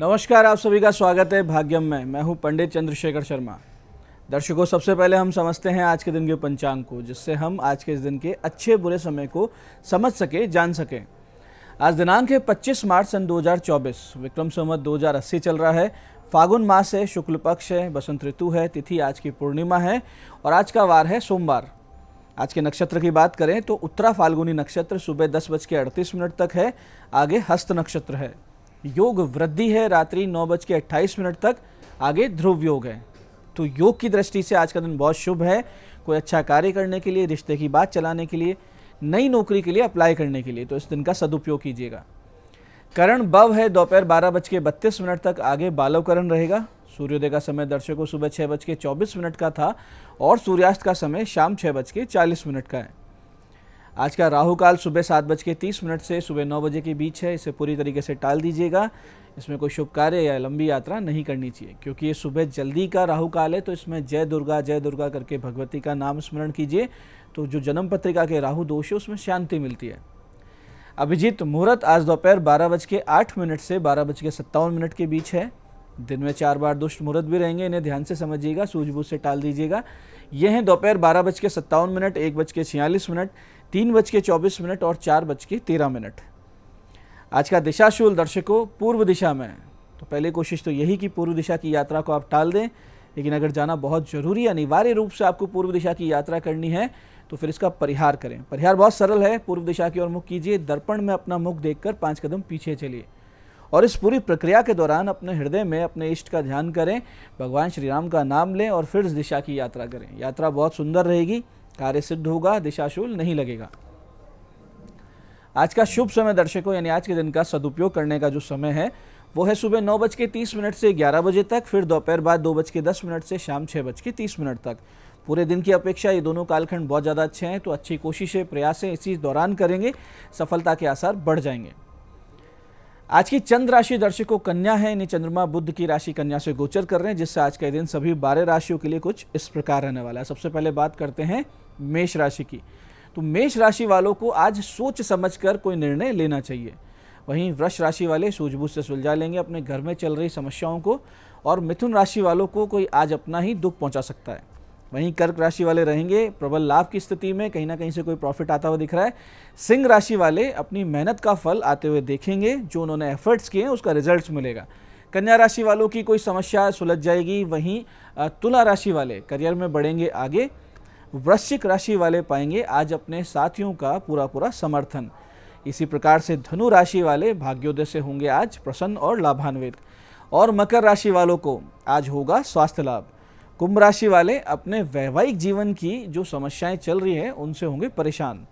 नमस्कार, आप सभी का स्वागत है भाग्यम में। मैं हूं पंडित चंद्रशेखर शर्मा। दर्शकों, सबसे पहले हम समझते हैं आज के दिन के पंचांग को, जिससे हम आज के इस दिन के अच्छे बुरे समय को समझ सके, जान सकें। आज दिनांक है 25 मार्च सन 2024। विक्रम संवत 2080 चल रहा है। फागुन मास है, शुक्ल पक्ष है, बसंत ऋतु है, तिथि आज की पूर्णिमा है और आज का वार है सोमवार। आज के नक्षत्र की बात करें तो उत्तरा फाल्गुनी नक्षत्र सुबह 10:38 तक है। आगे हस्त नक्षत्र है। योग वृद्धि है रात्रि 9:28 तक। आगे ध्रुव योग है। तो योग की दृष्टि से आज का दिन बहुत शुभ है। कोई अच्छा कार्य करने के लिए, रिश्ते की बात चलाने के लिए, नई नौकरी के लिए अप्लाई करने के लिए, तो इस दिन का सदुपयोग कीजिएगा। करण बव है दोपहर 12:32 तक। आगे बालवकरण रहेगा। सूर्योदय का समय दर्शकों सुबह 6:24 का था और सूर्यास्त का समय शाम 6:40 का है। आज का राहु काल सुबह 7:30 से सुबह 9 बजे के बीच है। इसे पूरी तरीके से टाल दीजिएगा। इसमें कोई शुभ कार्य या लंबी यात्रा नहीं करनी चाहिए, क्योंकि ये सुबह जल्दी का राहु काल है। तो इसमें जय दुर्गा करके भगवती का नाम स्मरण कीजिए, तो जो जन्म पत्रिका के राहु दोष है उसमें शांति मिलती है। अभिजीत मुहूर्त आज दोपहर 12:08 से 12:57 के बीच है। दिन में 4 बार दुष्ट मुहूर्त भी रहेंगे, इन्हें ध्यान से समझिएगा, सूझबूझ से टाल दीजिएगा। ये हैं दोपहर 12:57, 1:46, 3:24 और 4:13। आज का दिशाशूल दर्शकों पूर्व दिशा में। तो पहले कोशिश तो यही कि पूर्व दिशा की यात्रा को आप टाल दें, लेकिन अगर जाना बहुत जरूरी, अनिवार्य रूप से आपको पूर्व दिशा की यात्रा करनी है तो फिर इसका परिहार करें। परिहार बहुत सरल है। पूर्व दिशा की ओर मुख कीजिए, दर्पण में अपना मुख देखकर 5 कदम पीछे चलिए और इस पूरी प्रक्रिया के दौरान अपने हृदय में अपने इष्ट का ध्यान करें, भगवान श्री राम का नाम लें और फिर इस दिशा की यात्रा करें। यात्रा बहुत सुंदर रहेगी, कार्य सिद्ध होगा, दिशाशूल नहीं लगेगा। आज का शुभ समय दर्शकों, यानी आज के दिन का सदुपयोग करने का जो समय है वो है सुबह 9:30 से 11 बजे तक, फिर दोपहर बाद 2:10 से शाम 6:30 तक। पूरे दिन की अपेक्षा ये दोनों कालखंड बहुत ज़्यादा अच्छे हैं। तो अच्छी कोशिशें, प्रयासें इसी दौरान करेंगे, सफलता के आसार बढ़ जाएंगे। आज की चंद्र राशि दर्शकों कन्या है, यानी चंद्रमा बुध की राशि कन्या से गोचर कर रहे हैं, जिससे आज का दिन सभी 12 राशियों के लिए कुछ इस प्रकार रहने वाला है। सबसे पहले बात करते हैं मेष राशि की। तो मेष राशि वालों को आज सोच समझकर कोई निर्णय लेना चाहिए। वहीं वृष राशि वाले सूझबूझ से सुलझा लेंगे अपने घर में चल रही समस्याओं को, और मिथुन राशि वालों को कोई आज अपना ही दुख पहुंचा सकता है। वहीं कर्क राशि वाले रहेंगे प्रबल लाभ की स्थिति में, कहीं ना कहीं से कोई प्रॉफिट आता हुआ दिख रहा है। सिंह राशि वाले अपनी मेहनत का फल आते हुए देखेंगे, जो उन्होंने एफर्ट्स किए हैं उसका रिजल्ट्स मिलेगा। कन्या राशि वालों की कोई समस्या सुलझ जाएगी। वहीं तुला राशि वाले करियर में बढ़ेंगे आगे। वृश्चिक राशि वाले पाएंगे आज अपने साथियों का पूरा समर्थन। इसी प्रकार से धनु राशि वाले भाग्योदय से होंगे आज प्रसन्न और लाभान्वित। और मकर राशि वालों को आज होगा स्वास्थ्य लाभ। कुंभ राशि वाले अपने वैवाहिक जीवन की जो समस्याएं चल रही हैं उनसे होंगे परेशान।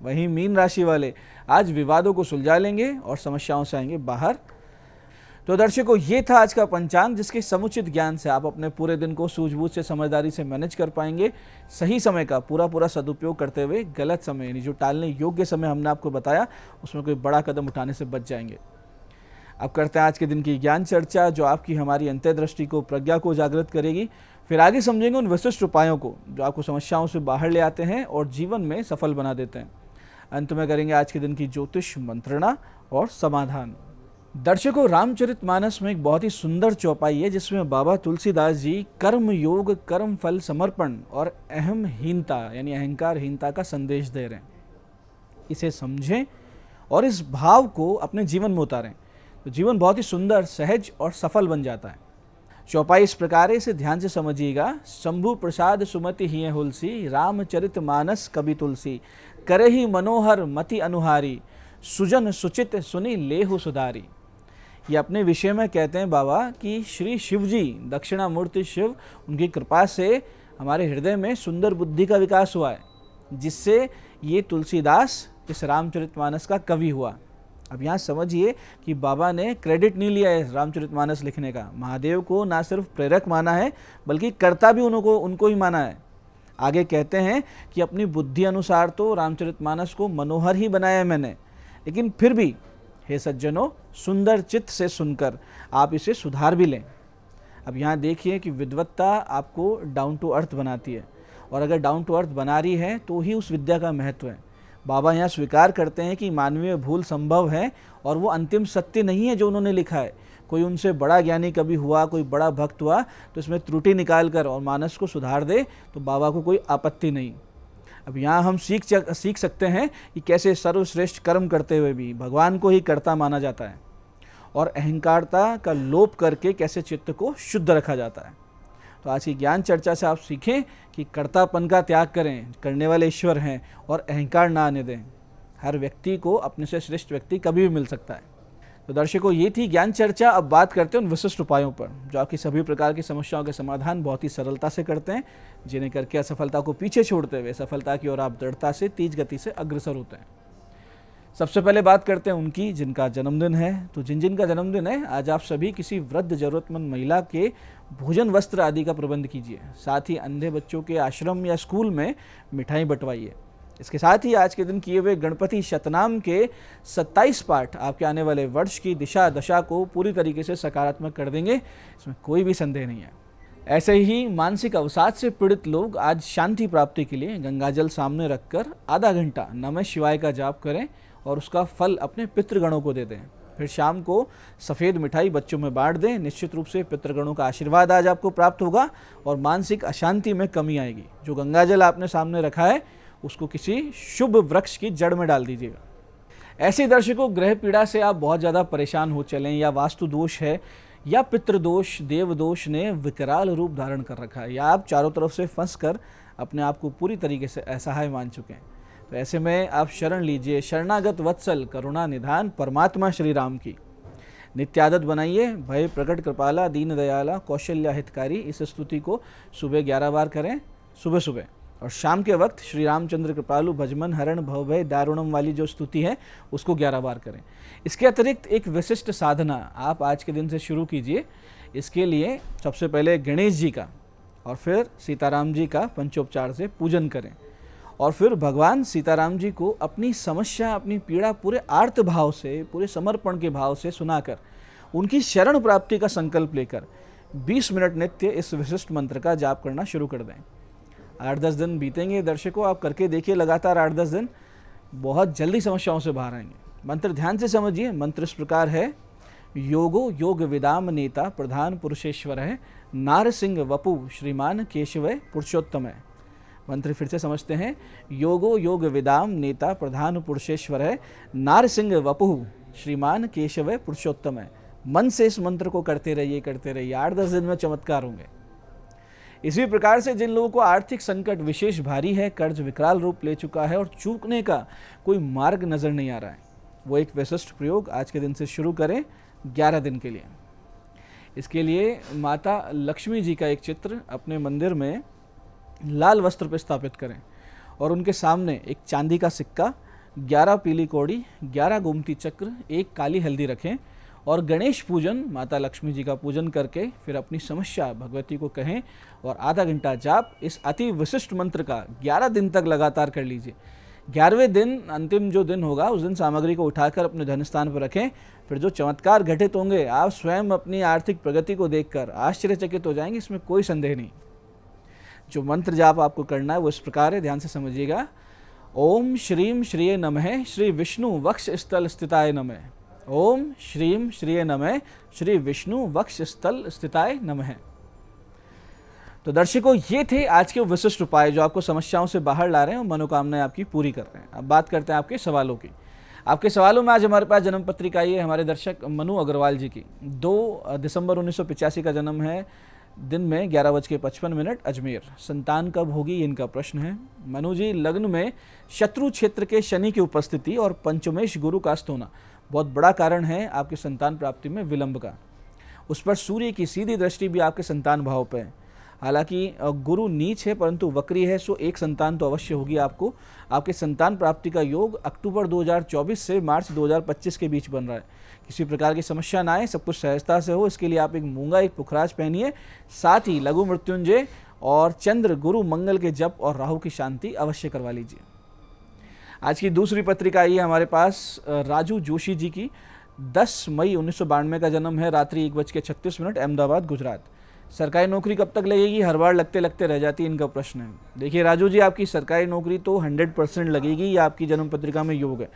वहीं मीन राशि वाले आज विवादों को सुलझा लेंगे और समस्याओं से आएंगे बाहर। तो दर्शकों, ये था आज का पंचांग, जिसके समुचित ज्ञान से आप अपने पूरे दिन को सूझबूझ से, समझदारी से मैनेज कर पाएंगे। सही समय का पूरा सदुपयोग करते हुए गलत समय, यानी जो टालने योग्य समय हमने आपको बताया, उसमें कोई बड़ा कदम उठाने से बच जाएंगे। अब करते हैं आज के दिन की ज्ञान चर्चा, जो आपकी हमारी अंतर्दृष्टि को, प्रज्ञा को जागृत करेगी। फिर आगे समझेंगे उन विशिष्ट उपायों को जो आपको समस्याओं से बाहर ले आते हैं और जीवन में सफल बना देते हैं। अंत में करेंगे आज के दिन की ज्योतिष मंत्रणा और समाधान। दर्शकों, रामचरितमानस में एक बहुत ही सुंदर चौपाई है, जिसमें बाबा तुलसीदास जी कर्म योग, कर्म फल समर्पण और अहमहीनता यानी अहंकारहीनता का संदेश दे रहे हैं। इसे समझें और इस भाव को अपने जीवन में उतारें, तो जीवन बहुत ही सुंदर, सहज और सफल बन जाता है। चौपाई इस प्रकार है, इसे ध्यान से समझिएगा। शंभु प्रसाद सुमति हिय हुलसी, रामचरित मानस कवि तुलसी, करहि मनोहर मति अनुहारी, सुजन सुचित सुनि लेहु सुधारी। ये अपने विषय में कहते हैं बाबा कि श्री शिव जी, दक्षिणामूर्ति शिव, उनकी कृपा से हमारे हृदय में सुंदर बुद्धि का विकास हुआ है, जिससे ये तुलसीदास इस रामचरितमानस का कवि हुआ। अब यहाँ समझिए कि बाबा ने क्रेडिट नहीं लिया है रामचरितमानस लिखने का। महादेव को ना सिर्फ प्रेरक माना है, बल्कि कर्ता भी उनको ही माना है। आगे कहते हैं कि अपनी बुद्धि अनुसार तो रामचरितमानस को मनोहर ही बनाया है मैंने, लेकिन फिर भी हे सज्जनों, सुंदर चित्त से सुनकर आप इसे सुधार भी लें। अब यहाँ देखिए कि विद्वत्ता आपको डाउन टू अर्थ बनाती है, और अगर डाउन टू अर्थ बना रही है तो ही उस विद्या का महत्व है। बाबा यहाँ स्वीकार करते हैं कि मानवीय भूल संभव है और वो अंतिम सत्य नहीं है जो उन्होंने लिखा है, कोई उनसे बड़ा ज्ञानी कभी हुआ, कोई बड़ा भक्त हुआ तो इसमें त्रुटि निकाल कर और मानस को सुधार दे तो बाबा को कोई आपत्ति नहीं। अब यहाँ हम सीख सकते हैं कि कैसे सर्वश्रेष्ठ कर्म करते हुए भी भगवान को ही कर्ता माना जाता है और अहंकारता का लोप करके कैसे चित्त को शुद्ध रखा जाता है। तो आज की ज्ञान चर्चा से आप सीखें कि कर्तापन का त्याग करें, करने वाले ईश्वर हैं, और अहंकार ना आने दें। हर व्यक्ति को अपने से श्रेष्ठ व्यक्ति कभी भी मिल सकता है। तो दर्शकों, ये थी ज्ञान चर्चा। अब बात करते हैं उन विशिष्ट उपायों पर जो आपकी सभी प्रकार की समस्याओं के समाधान बहुत ही सरलता से करते हैं, जिन्हें करके असफलता को पीछे छोड़ते हुए सफलता की ओर आप दृढ़ता से तेज गति से अग्रसर होते हैं। सबसे पहले बात करते हैं उनकी जिनका जन्मदिन है। तो जिन का जन्मदिन है, आज आप सभी किसी वृद्ध जरूरतमंद महिला के भोजन वस्त्र आदि का प्रबंध कीजिए। साथ ही अंधे बच्चों के आश्रम या स्कूल में मिठाई बंटवाइए। इसके साथ ही आज के दिन किए हुए गणपति शतनाम के 27 पाठ आपके आने वाले वर्ष की दिशा दशा को पूरी तरीके से सकारात्मक कर देंगे, इसमें कोई भी संदेह नहीं है। ऐसे ही मानसिक अवसाद से पीड़ित लोग आज शांति प्राप्ति के लिए गंगाजल सामने रखकर आधा घंटा नमः शिवाय का जाप करें और उसका फल अपने पितृगणों को दे दें। फिर शाम को सफ़ेद मिठाई बच्चों में बांट दें। निश्चित रूप से पितृगणों का आशीर्वाद आज आपको प्राप्त होगा और मानसिक अशांति में कमी आएगी। जो गंगाजल आपने सामने रखा है उसको किसी शुभ वृक्ष की जड़ में डाल दीजिएगा। ऐसे दर्शकों, ग्रह पीड़ा से आप बहुत ज़्यादा परेशान हो चलें, या वास्तु दोष है, या पितृदोष देव दोष ने विकराल रूप धारण कर रखा है, या आप चारों तरफ से फंस कर अपने आप को पूरी तरीके से असहाय मान चुके हैं, तो ऐसे में आप शरण लीजिए शरणागत वत्सल करुणा निधान परमात्मा श्री राम की। नित्यादत बनाइए भय प्रकट कृपाला दीन दयाला कौशल्या हितकारी। इस स्तुति को सुबह 11 बार करें सुबह सुबह, और शाम के वक्त श्री रामचंद्र कृपालु भजमन हरण भवभय दारुणम वाली जो स्तुति है उसको 11 बार करें। इसके अतिरिक्त एक विशिष्ट साधना आप आज के दिन से शुरू कीजिए। इसके लिए सबसे पहले गणेश जी का और फिर सीताराम जी का पंचोपचार से पूजन करें, और फिर भगवान सीताराम जी को अपनी समस्या अपनी पीड़ा पूरे आर्त भाव से, पूरे समर्पण के भाव से सुनाकर उनकी शरण प्राप्ति का संकल्प लेकर 20 मिनट नित्य इस विशिष्ट मंत्र का जाप करना शुरू कर दें। 8-10 दिन बीतेंगे दर्शकों, आप करके देखिए लगातार 8-10 दिन, बहुत जल्दी समस्याओं से बाहर आएंगे। मंत्र ध्यान से समझिए। मंत्र इस प्रकार है, योगो योग विदाम नेता प्रधान पुरुषेश्वर है नारसिंह वपु श्रीमान केशव पुरुषोत्तम है। मंत्र फिर से समझते हैं, योगो योग विदाम नेता प्रधान पुरुषेश्वर है नारसिंह वपु श्रीमान केशव पुरुषोत्तम है। मन से इस मंत्र को करते रहिए 8-10 दिन में चमत्कार होंगे। इसी प्रकार से जिन लोगों को आर्थिक संकट विशेष भारी है, कर्ज विकराल रूप ले चुका है और चूकने का कोई मार्ग नजर नहीं आ रहा है, वो एक विशिष्ट प्रयोग आज के दिन से शुरू करें 11 दिन के लिए। इसके लिए माता लक्ष्मी जी का एक चित्र अपने मंदिर में लाल वस्त्र पर स्थापित करें और उनके सामने एक चांदी का सिक्का, 11 पीली कौड़ी, 11 गोमती चक्र, 1 काली हल्दी रखें और गणेश पूजन माता लक्ष्मी जी का पूजन करके फिर अपनी समस्या भगवती को कहें और आधा घंटा जाप इस अति विशिष्ट मंत्र का 11 दिन तक लगातार कर लीजिए। 11वें दिन अंतिम जो दिन होगा उस दिन सामग्री को उठाकर अपने धन स्थान पर रखें। फिर जो चमत्कार घटित होंगे आप स्वयं अपनी आर्थिक प्रगति को देखकर आश्चर्यचकित हो जाएंगे, इसमें कोई संदेह नहीं। जो मंत्र जाप आपको करना है वो इस प्रकार है, ध्यान से समझिएगा। ओम श्रीम श्रिये नमः श्री विष्णु वक्ष स्थल स्थिताय नमः। ओम श्रीम श्रिये नमः श्री विष्णु वक्ष स्थल स्थिताय नमः। तो दर्शकों, ये थे आज के विशिष्ट उपाय जो आपको समस्याओं से बाहर ला रहे हैं और मनोकामनाएं आपकी पूरी कर रहे हैं। अब बात करते हैं आपके सवालों की। आपके सवालों में आज हमारे पास जन्म पत्रिका आई है हमारे दर्शक मनु अग्रवाल जी की। 2 दिसंबर 1985 का जन्म है, दिन में 11:55 अजमेर। संतान कब होगी, इनका प्रश्न है। मनु जी, लग्न में शत्रु क्षेत्र के शनि की उपस्थिति और पंचमेश गुरु का अस्त होना बहुत बड़ा कारण है आपकी संतान प्राप्ति में विलंब का। उस पर सूर्य की सीधी दृष्टि भी आपके संतान भाव पर है। हालांकि गुरु नीच है परंतु वक्री है, सो एक संतान तो अवश्य होगी आपको। आपके संतान प्राप्ति का योग अक्टूबर 2024 से मार्च 2025 के बीच बन रहा है। किसी प्रकार की समस्या ना आए, सब कुछ सहजता से हो, इसके लिए आप एक मूंगा एक पुखराज पहनिए। साथ ही लघु मृत्युंजय और चंद्र गुरु मंगल के जप और राहु की शांति अवश्य करवा लीजिए। आज की दूसरी पत्रिका आई है हमारे पास राजू जोशी जी की। 10 मई 1992 का जन्म है, रात्रि 1:36 अहमदाबाद गुजरात। सरकारी नौकरी कब तक लगेगी, हर बार लगते लगते रह जाती है, इनका प्रश्न है। देखिए राजू जी, आपकी सरकारी नौकरी तो 100% लगेगी, या आपकी जन्म पत्रिका में योग है।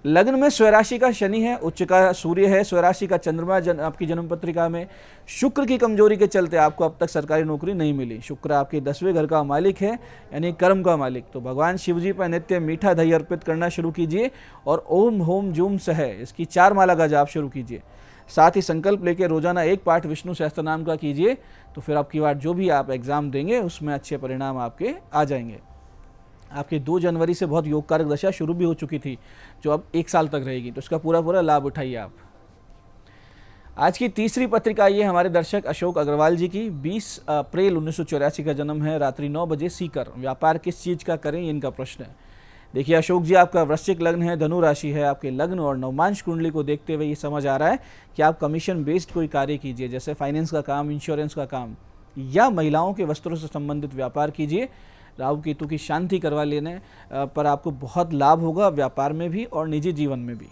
लग्न में स्वराशि का शनि है, उच्च का सूर्य है, स्वराशि का चंद्रमा आपकी जन्म पत्रिका में। शुक्र की कमजोरी के चलते आपको अब तक सरकारी नौकरी नहीं मिली। शुक्र आपके 10वें घर का मालिक है, यानी कर्म का मालिक। तो भगवान शिव जी पर नित्य मीठा दही अर्पित करना शुरू कीजिए और ओम होम जूम सह इसकी 4 माला का जाप शुरू कीजिए। साथ ही संकल्प लेकर रोजाना 1 पाठ विष्णु सहस्त्र नाम का कीजिए, तो फिर आपकी बार जो भी आप एग्जाम देंगे उसमें अच्छे परिणाम आपके आ जाएंगे। आपकी 2 जनवरी से बहुत योगकारक दशा शुरू भी हो चुकी थी, जो अब 1 साल तक रहेगी, तो इसका पूरा लाभ उठाइए आप। आज की तीसरी पत्रिका ये हमारे दर्शक अशोक अग्रवाल जी की। 20 अप्रैल 1984 का जन्म है, रात्रि 9 बजे सीकर। व्यापार किस चीज़ का करें, ये इनका प्रश्न है। देखिए अशोक जी, आपका वृश्चिक लग्न है, धनु राशि है। आपके लग्न और नवमांश कुंडली को देखते हुए ये समझ आ रहा है कि आप कमीशन बेस्ड कोई कार्य कीजिए, जैसे फाइनेंस का काम, इंश्योरेंस का काम, या महिलाओं के वस्त्रों से संबंधित व्यापार कीजिए। राहु केतु की शांति करवा लेने पर आपको बहुत लाभ होगा, व्यापार में भी और निजी जीवन में भी।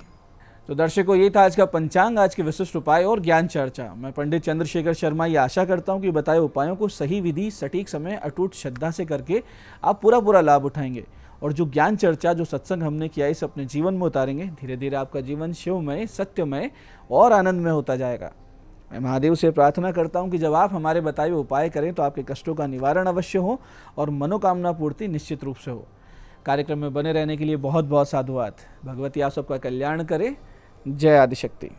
तो दर्शकों, ये था आज का पंचांग, आज के विशिष्ट उपाय और ज्ञान चर्चा। मैं पंडित चंद्रशेखर शर्मा ये आशा करता हूँ कि बताए उपायों को सही विधि, सटीक समय, अटूट श्रद्धा से करके आप पूरा लाभ उठाएंगे। और जो ज्ञान चर्चा, जो सत्संग हमने किया, इसे अपने जीवन में उतारेंगे। धीरे धीरे आपका जीवन शिवमय, सत्यमय और आनंदमय होता जाएगा। मैं महादेव से प्रार्थना करता हूं कि जब आप हमारे बताए हुए उपाय करें तो आपके कष्टों का निवारण अवश्य हो और मनोकामना पूर्ति निश्चित रूप से हो। कार्यक्रम में बने रहने के लिए बहुत बहुत साधुवाद। भगवती आप सबका कल्याण करे। जय आदिशक्ति।